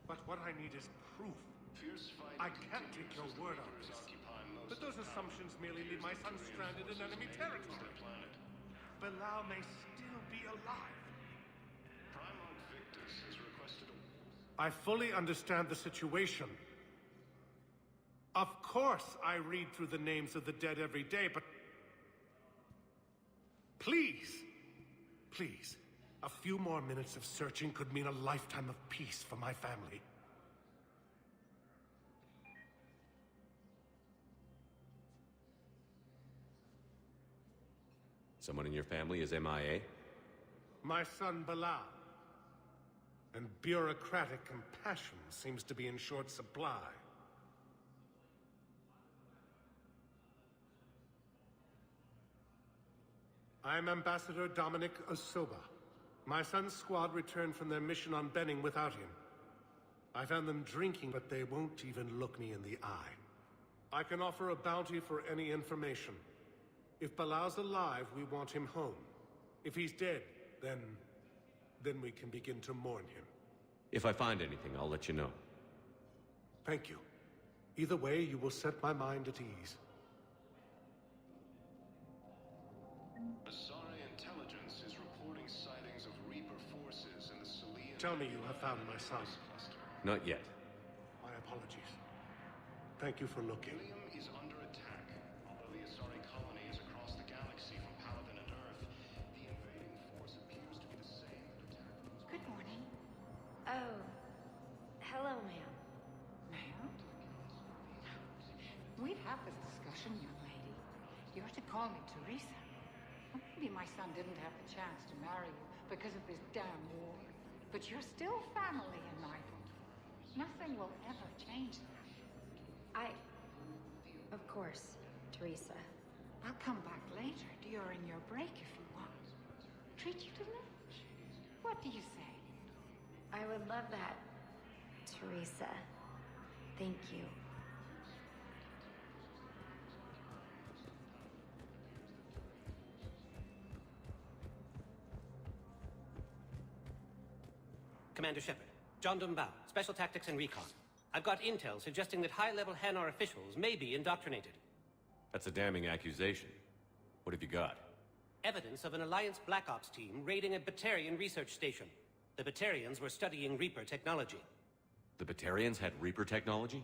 But what I need is proof. I can't take your word on this. But those assumptions merely leave my son stranded in enemy territory. Bilal may still be alive. I fully understand the situation. Of course I read through the names of the dead every day, but... Please! Please. A few more minutes of searching could mean a lifetime of peace for my family. Someone in your family is MIA? My son Bilal. And bureaucratic compassion seems to be in short supply. I'm Ambassador Dominic Osoba. My son's squad returned from their mission on Benning without him. I found them drinking, but they won't even look me in the eye. I can offer a bounty for any information. If Bilal's alive, we want him home. If he's dead, then we can begin to mourn him. If I find anything, I'll let you know. Thank you. Either way, you will set my mind at ease. Asari intelligence is reporting sightings of Reaper forces in the Salian... Tell me you have found my son. Not yet. My apologies. Thank you for looking. Helium is under attack. Although the Asari colony is across the galaxy from Paladin and Earth, the invading force appears to be the same that attacked those... Good morning. Oh. Hello, ma'am. Ma'am? We've had this discussion, young lady. You're to call me Teresa. Maybe my son didn't have the chance to marry you because of this damn war. But you're still family in my book. Nothing will ever change that. Of course, Teresa. I'll come back later during your break if you want. Treat you to lunch. What do you say? I would love that, Teresa. Thank you. Commander Shepard, John Dumbao, Special Tactics and Recon. I've got intel suggesting that high-level Hanar officials may be indoctrinated. That's a damning accusation. What have you got? Evidence of an Alliance Black Ops team raiding a Batarian research station. The Batarians were studying Reaper technology. The Batarians had Reaper technology?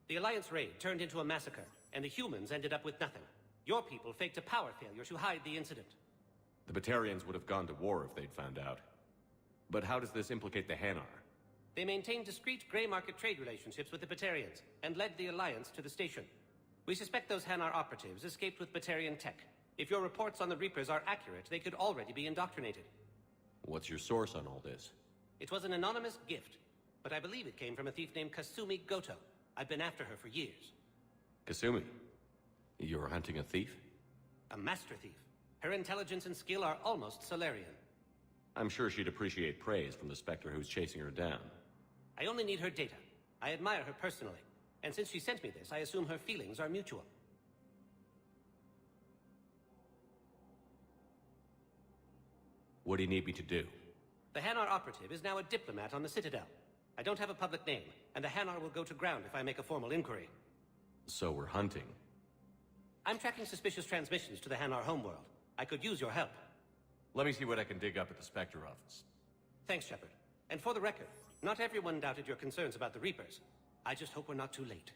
The Alliance raid turned into a massacre, and the humans ended up with nothing. Your people faked a power failure to hide the incident. The Batarians would have gone to war if they'd found out. But how does this implicate the Hanar? They maintained discreet gray market trade relationships with the Batarians, and led the Alliance to the station. We suspect those Hanar operatives escaped with Batarian tech. If your reports on the Reapers are accurate, they could already be indoctrinated. What's your source on all this? It was an anonymous gift, but I believe it came from a thief named Kasumi Goto. I've been after her for years. Kasumi? You're hunting a thief? A master thief. Her intelligence and skill are almost Solarian. I'm sure she'd appreciate praise from the Spectre who's chasing her down. I only need her data. I admire her personally. And since she sent me this, I assume her feelings are mutual. What do you need me to do? The Hanar operative is now a diplomat on the Citadel. I don't have a public name, and the Hanar will go to ground if I make a formal inquiry. So we're hunting. I'm tracking suspicious transmissions to the Hanar homeworld. I could use your help. Let me see what I can dig up at the Spectre office. Thanks, Shepard. And for the record, not everyone doubted your concerns about the Reapers. I just hope we're not too late.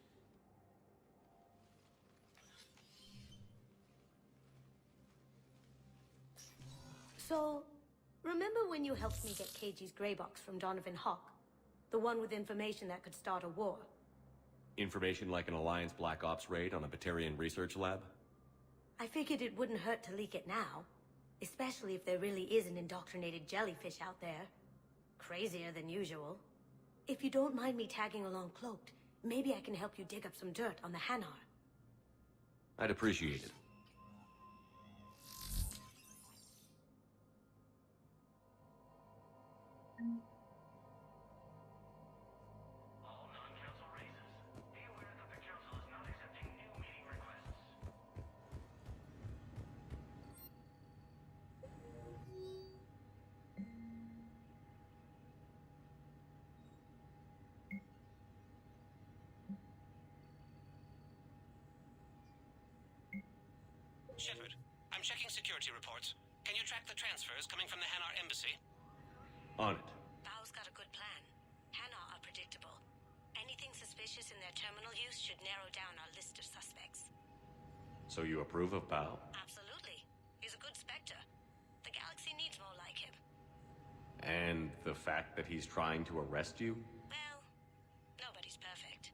So, remember when you helped me get KG's grey box from Donovan Hawk? The one with information that could start a war? Information like an Alliance Black Ops raid on a Batarian research lab? I figured it wouldn't hurt to leak it now. Especially if there really is an indoctrinated jellyfish out there. Crazier than usual. If you don't mind me tagging along cloaked, maybe I can help you dig up some dirt on the Hanar. I'd appreciate it. All non-council races, be aware that the council is not accepting new meeting requests. Shepard, I'm checking security reports. Can you track the transfers coming from the Hanar embassy? On it. Bao's got a good plan. Hanar are predictable. Anything suspicious in their terminal use should narrow down our list of suspects. So you approve of Bao? Absolutely. He's a good Spectre. The galaxy needs more like him. And the fact that he's trying to arrest you? Well, nobody's perfect.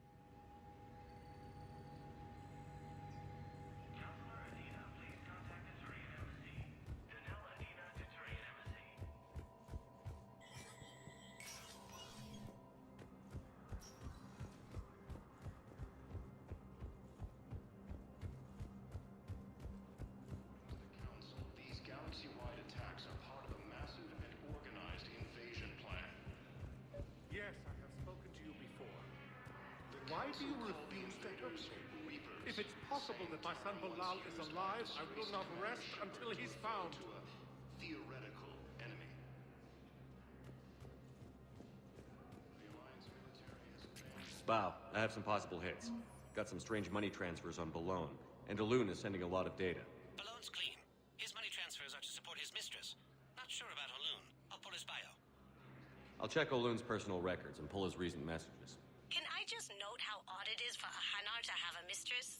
Counselor Adina, please contact the Turian Embassy. Danelle Adina to Turian Embassy. Council, these galaxy-wide attacks are part of a massive and organized invasion plan. Yes, I have spoken to you before. Why do you refuse to help me? If it's possible that my son Bilal is alive, I will not rest until he's found. To a theoretical enemy. The Alliance military has advanced. Bao, I have some possible hits. Got some strange money transfers on Balone, and Alun is sending a lot of data. Balloon's clean. His money transfers are to support his mistress. Not sure about Halun. I'll pull his bio. I'll check Olun's personal records and pull his recent messages. Can I just note how odd it is for a Hanar to have a mistress?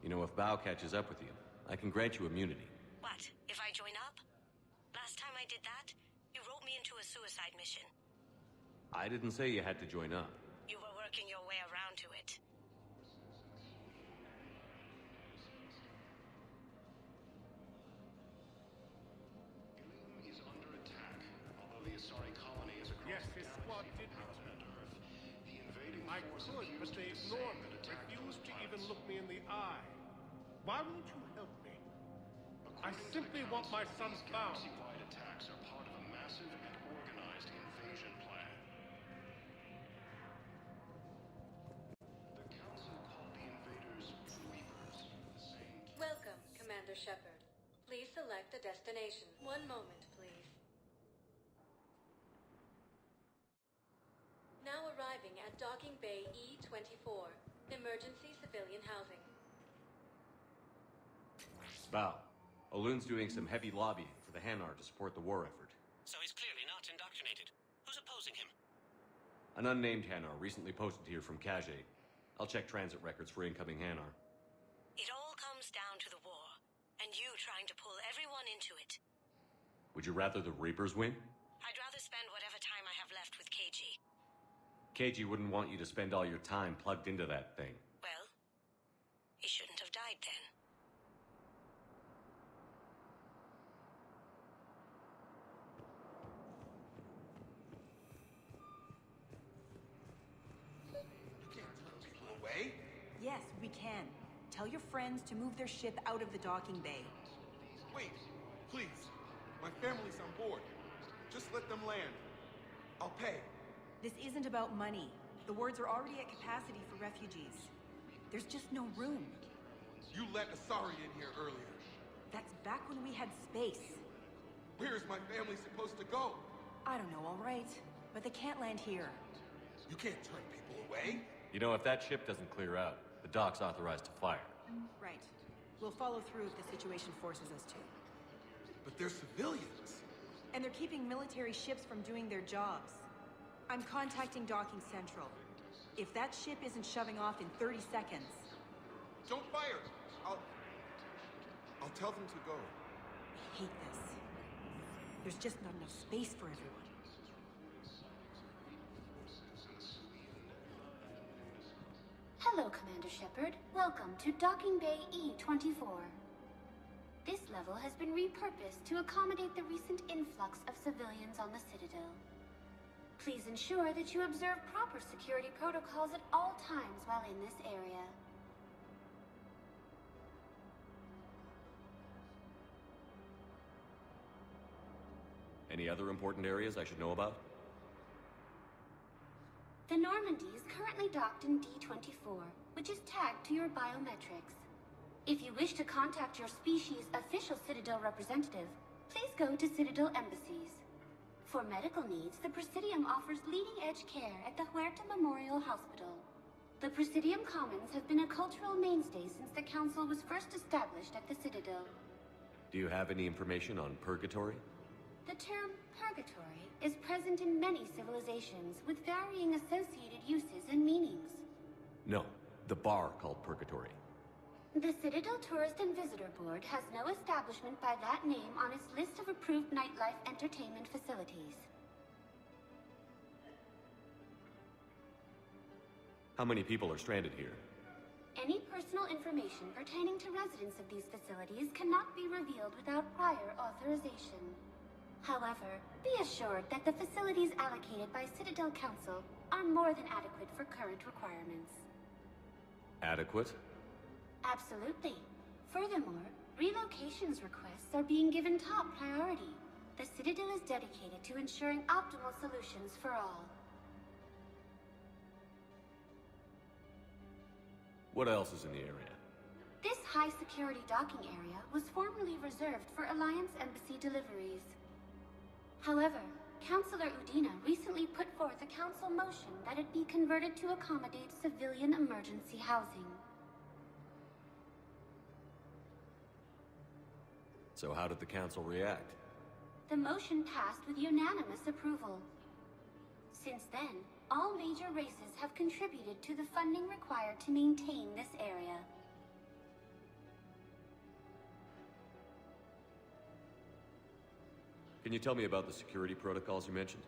You know, if Bao catches up with you, I can grant you immunity. What, if I join up? Last time I did that, you wrote me into a suicide mission. I didn't say you had to join up. You were working your way around to it. Ilum is under attack. Although the Asari colony is across Yes, the his galaxy squad from did Paladin and Earth, the invading I force could, appears but to they be the ignored same me. that attacked Refused to those even planets. look me in the eye. Why won't you help me? I According to simply the want my Council, son these found. galaxy-wide attacks are part of a massive and organized invasion plan. The Council called the invaders Reapers. The same Welcome, Commander Shepard. Please select a destination. One moment, please. Now arriving at Docking Bay E-24, emergency civilian housing. Bao, Olun's doing some heavy lobbying for the Hanar to support the war effort. So he's clearly not indoctrinated. Who's opposing him? An unnamed Hanar recently posted here from Kajay. I'll check transit records for incoming Hanar. It all comes down to the war, and you trying to pull everyone into it. Would you rather the Reapers win? I'd rather spend whatever time I have left with KG. KG wouldn't want you to spend all your time plugged into that thing. Well, he shouldn't have died then. Away? Yes, we can. Tell your friends to move their ship out of the docking bay. Wait, please. My family's on board. Just let them land. I'll pay. This isn't about money. The wards are already at capacity for refugees. There's just no room. You let Asari in here earlier. That's back when we had space. Where is my family supposed to go? I don't know, all right. But they can't land here. You can't turn people away. You know, if that ship doesn't clear out, the dock's authorized to fire. Right. We'll follow through if the situation forces us to. But they're civilians. And they're keeping military ships from doing their jobs. I'm contacting Docking Central. If that ship isn't shoving off in 30 seconds... Don't fire! I'll tell them to go. I hate this. There's just not enough space for everyone. Hello, Commander Shepard. Welcome to Docking Bay E-24. This level has been repurposed to accommodate the recent influx of civilians on the Citadel. Please ensure that you observe proper security protocols at all times while in this area. Any other important areas I should know about? The Normandy is currently docked in D-24, which is tagged to your biometrics. If you wish to contact your species' official Citadel representative, please go to Citadel embassies. For medical needs, the Presidium offers leading-edge care at the Huerta Memorial Hospital. The Presidium Commons have been a cultural mainstay since the Council was first established at the Citadel. Do you have any information on Purgatory? The term purgatory is present in many civilizations with varying associated uses and meanings. No, the bar called Purgatory. The Citadel Tourist and Visitor Board has no establishment by that name on its list of approved nightlife entertainment facilities. How many people are stranded here? Any personal information pertaining to residents of these facilities cannot be revealed without prior authorization. However, be assured that the facilities allocated by Citadel Council are more than adequate for current requirements. Adequate? Absolutely. Furthermore, relocations requests are being given top priority. The Citadel is dedicated to ensuring optimal solutions for all. What else is in the area? This high-security docking area was formerly reserved for Alliance Embassy deliveries. However, Councilor Udina recently put forth a council motion that it be converted to accommodate civilian emergency housing. So how did the council react? The motion passed with unanimous approval. Since then, all major races have contributed to the funding required to maintain this area. Can you tell me about the security protocols you mentioned?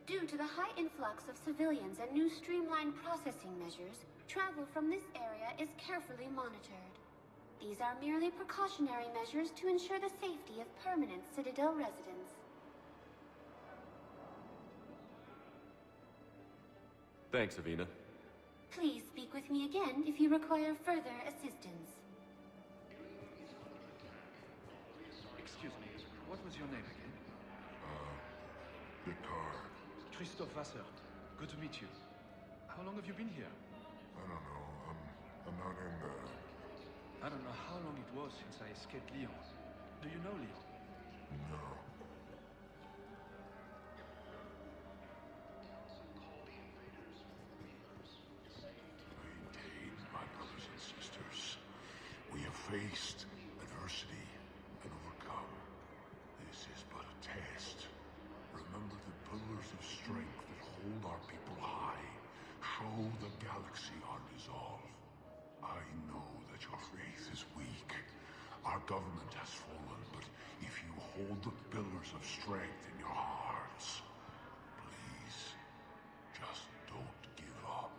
Due to the high influx of civilians and new streamlined processing measures, travel from this area is carefully monitored. These are merely precautionary measures to ensure the safety of permanent Citadel residents. Thanks, Avina. Please speak with me again if you require further assistance. Excuse me, what was your name again? Picard. Christophe Vasseur. Good to meet you. How long have you been here? I don't know. I'm not in there. I don't know how long it was since I escaped Lyon. Do you know Lyon? No. Maintain, my brothers and sisters. We have faced adversity and overcome. This is but a test. Remember the pillars of strength that hold our people high. Show the galaxy our resolve. I know that your faith is weak. Our government has fallen, but if you hold the pillars of strength in your hearts, please, just don't give up.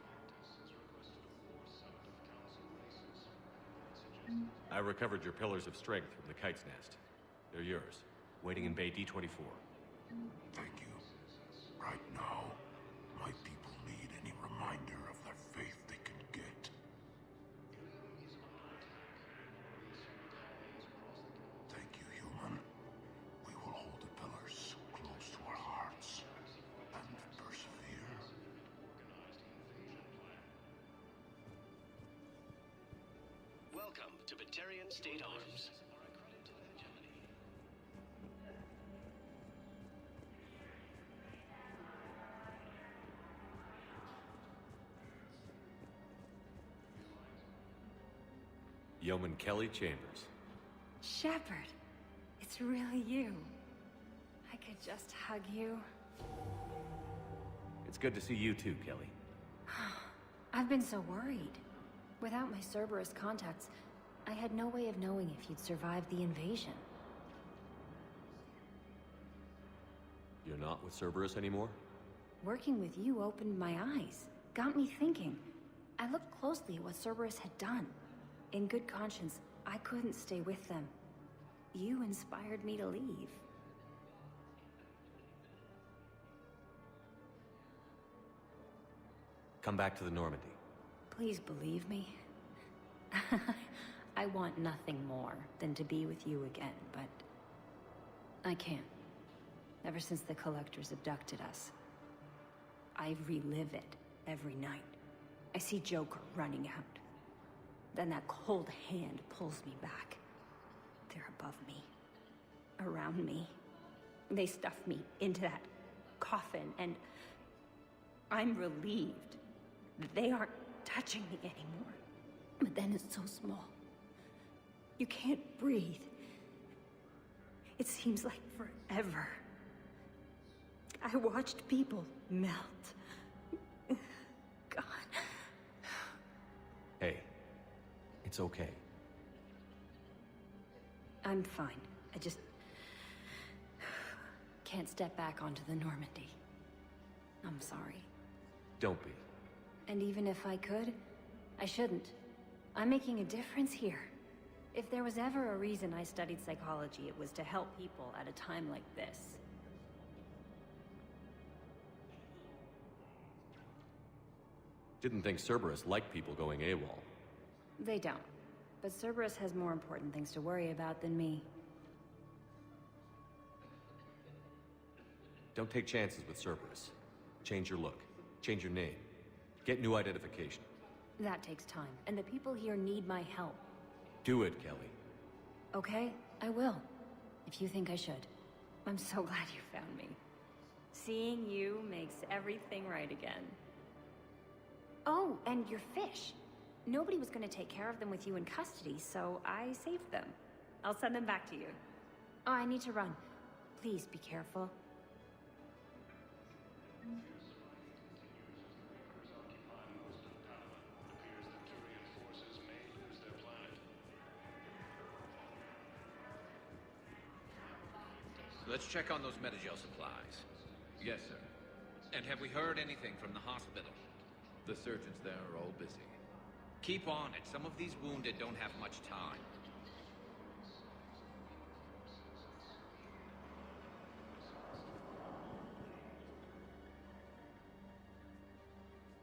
I recovered your pillars of strength from the kite's nest. They're yours, waiting in Bay D-24. Thank you. Right now, my people need any reminder of their faith they can get. Thank you, human. We will hold the pillars close to our hearts and persevere. Welcome to Batarian State Arms. Yeoman Kelly Chambers. Shepard, it's really you. I could just hug you. It's good to see you too, Kelly. I've been so worried. Without my Cerberus contacts, I had no way of knowing if you'd survived the invasion. You're not with Cerberus anymore? Working with you opened my eyes, got me thinking. I looked closely at what Cerberus had done. In good conscience, I couldn't stay with them. You inspired me to leave. Come back to the Normandy. Please believe me. I want nothing more than to be with you again, but I can't. Ever since the Collectors abducted us, I relive it every night. I see Joker running out. Then that cold hand pulls me back. They're above me, around me. They stuff me into that coffin, and I'm relieved that they aren't touching me anymore. But then it's so small. You can't breathe. It seems like forever. I watched people melt. God. Hey, it's okay. I'm fine. I just can't step back onto the Normandy. I'm sorry. Don't be. And even if I could, I shouldn't. I'm making a difference here. If there was ever a reason I studied psychology, it was to help people at a time like this. Didn't think Cerberus liked people going AWOL. They don't. But Cerberus has more important things to worry about than me. Don't take chances with Cerberus. Change your look. Change your name. Get new identification. That takes time, and the people here need my help. Do it, Kelly. Okay, I will. If you think I should. I'm so glad you found me. Seeing you makes everything right again. Oh, and your fish. Nobody was going to take care of them with you in custody, so I saved them. I'll send them back to you. Oh, I need to run. Please be careful. Let's check on those Metagel supplies. Yes, sir. And have we heard anything from the hospital? The surgeons there are all busy. Keep on it. Some of these wounded don't have much time.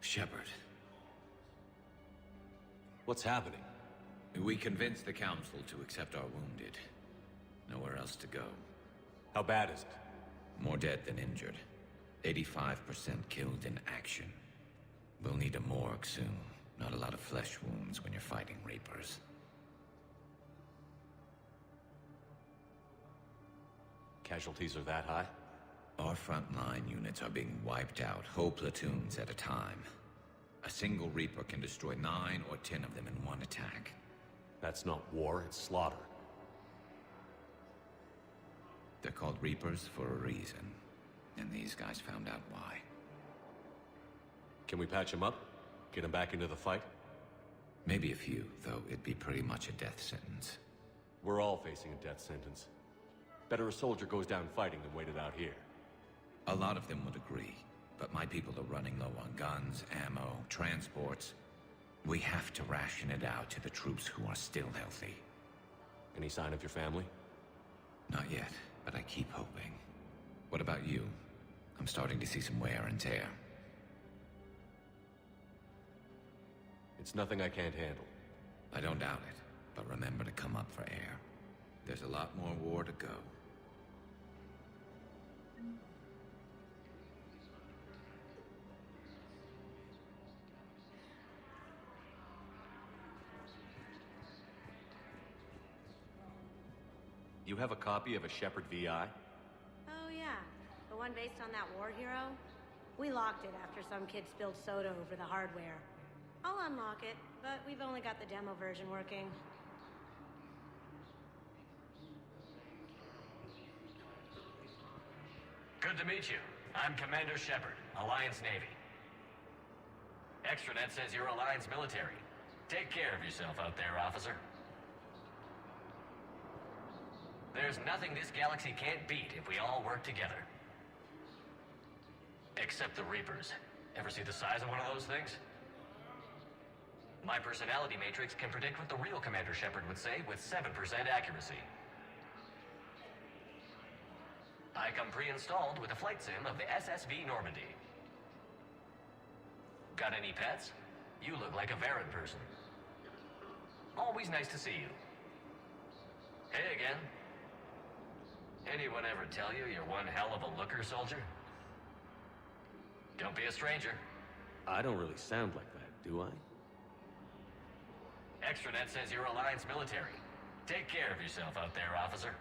Shepard. What's happening? We convinced the Council to accept our wounded. Nowhere else to go. How bad is it? More dead than injured. 85% killed in action. We'll need a morgue soon. Not a lot of flesh wounds when you're fighting Reapers. Casualties are that high? Our frontline units are being wiped out, whole platoons at a time. A single Reaper can destroy 9 or 10 of them in one attack. That's not war, it's slaughter. They're called Reapers for a reason. And these guys found out why. Can we patch him up? Get him back into the fight? Maybe a few, though it'd be pretty much a death sentence. We're all facing a death sentence. Better a soldier goes down fighting than waited out here. A lot of them would agree, but my people are running low on guns, ammo, transports. We have to ration it out to the troops who are still healthy. Any sign of your family? Not yet, but I keep hoping. What about you? I'm starting to see some wear and tear. It's nothing I can't handle. I don't doubt it, but remember to come up for air. There's a lot more war to go. You have a copy of a Shepard VI? Oh yeah, the one based on that war hero? We locked it after some kid spilled soda over the hardware. I'll unlock it, but we've only got the demo version working. Good to meet you. I'm Commander Shepard, Alliance Navy. Extranet says you're Alliance military. Take care of yourself out there, officer. There's nothing this galaxy can't beat if we all work together. Except the Reapers. Ever see the size of one of those things? My personality matrix can predict what the real Commander Shepard would say with 7% accuracy. I come pre-installed with a flight sim of the SSV Normandy. Got any pets? You look like a Varan person. Always nice to see you. Hey again. Anyone ever tell you you're one hell of a looker, soldier? Don't be a stranger. I don't really sound like that, do I? Extranet says you're Alliance military. Take care of yourself out there, officer.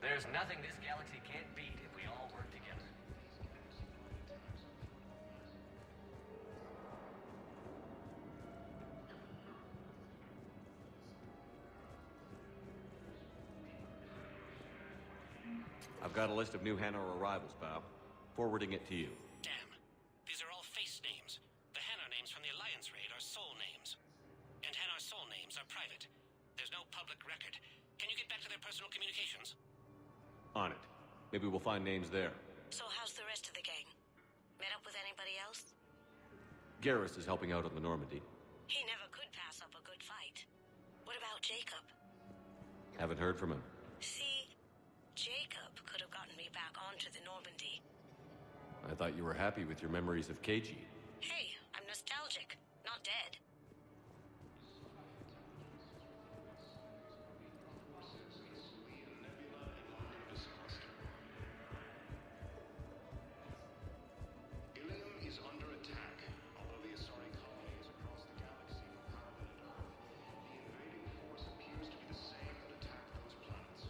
There's nothing this galaxy can't beat if we all work together. I've got a list of new Hanar arrivals, pal. Forwarding it to you. Damn. These are all face names. The Hanar names from the Alliance raid are soul names. And Hanar soul names are private. There's no public record. Can you get back to their personal communications? On it. Maybe we'll find names there. So how's the rest of the gang? Met up with anybody else? Garrus is helping out on the Normandy. He never could pass up a good fight. What about Jacob? Haven't heard from him. See, Jacob could have gotten me back onto the Normandy. I thought you were happy with your memories of KG. Hey, I'm nostalgic, not dead. Ilium is under attack. Although the Asari colony is across the galaxy from Paladin and Earth, the invading force appears to be the same that attacked those planets.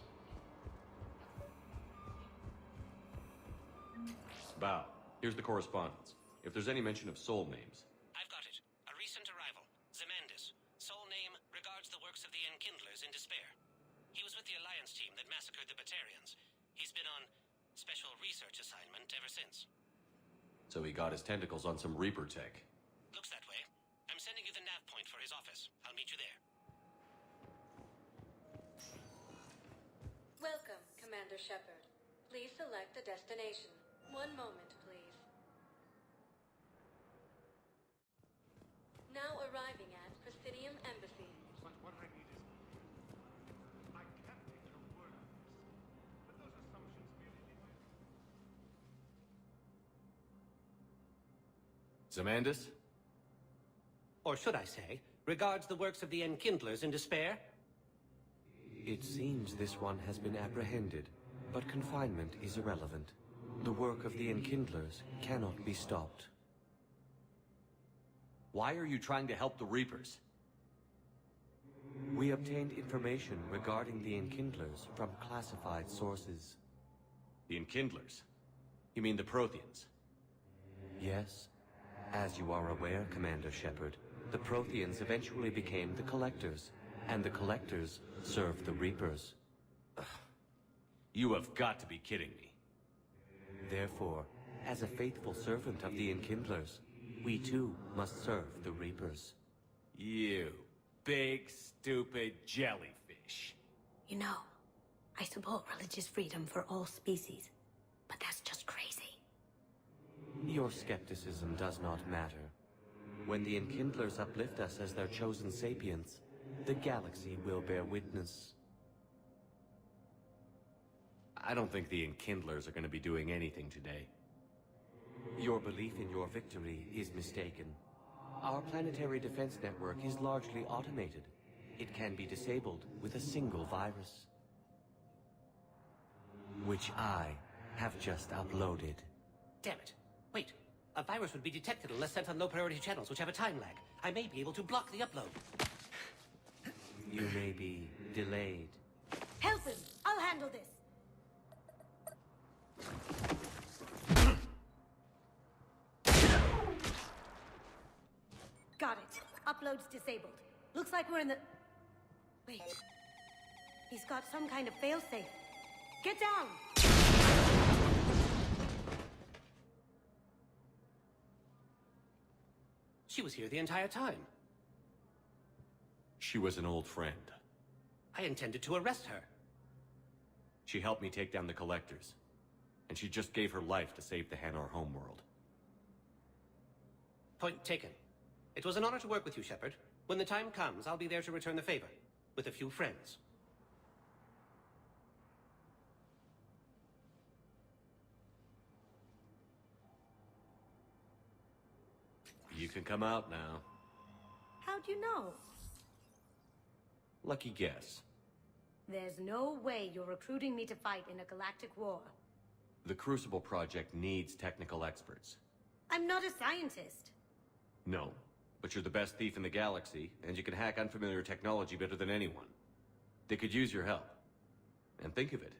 Bow. Here's the correspondence. If there's any mention of soul names. I've got it. A recent arrival. Zemandis. Soul name regards the works of the Enkindlers in despair. He was with the Alliance team that massacred the Batarians. He's been on special research assignment ever since. So he got his tentacles on some Reaper tech. Looks that way. I'm sending you the nav point for his office. I'll meet you there. Welcome, Commander Shepard. Please select a destination. One moment, please. Now arriving at Presidium Embassy. But what I need is... I can't take your word on this. But those assumptions merely lead Zemandis? Or should I say, regards the works of the Enkindlers in despair? It seems this one has been apprehended, but confinement is irrelevant. The work of the Enkindlers cannot be stopped. Why are you trying to help the Reapers? We obtained information regarding the Enkindlers from classified sources. The Enkindlers? You mean the Protheans? Yes. As you are aware, Commander Shepard, the Protheans eventually became the Collectors, and the Collectors served the Reapers. You have got to be kidding me. Therefore, as a faithful servant of the Enkindlers, we too must serve the Reapers. You big, stupid jellyfish. You know, I support religious freedom for all species, but that's just crazy. Your skepticism does not matter. When the Enkindlers uplift us as their chosen sapients, the galaxy will bear witness. I don't think the Enkindlers are going to be doing anything today. Your belief in your victory is mistaken. Our planetary defense network is largely automated. It can be disabled with a single virus, which I have just uploaded. Damn it. Wait. A virus would be detected unless sent on low-priority channels, which have a time lag. I may be able to block the upload. You may be delayed. Help him! I'll handle this! Got it. Upload's disabled. Looks like we're in the... Wait. He's got some kind of failsafe. Get down! She was here the entire time. She was an old friend. I intended to arrest her. She helped me take down the Collectors. And she just gave her life to save the Hanar homeworld. Point taken. It was an honor to work with you, Shepard. When the time comes, I'll be there to return the favor. With a few friends. You can come out now. How'd you know? Lucky guess. There's no way you're recruiting me to fight in a galactic war. The Crucible Project needs technical experts. I'm not a scientist. No, but you're the best thief in the galaxy, and you can hack unfamiliar technology better than anyone. They could use your help. And think of it.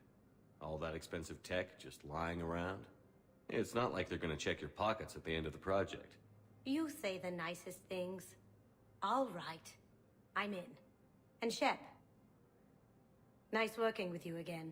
All that expensive tech just lying around. It's not like they're gonna check your pockets at the end of the project. You say the nicest things. All right. I'm in. And Shep. Nice working with you again.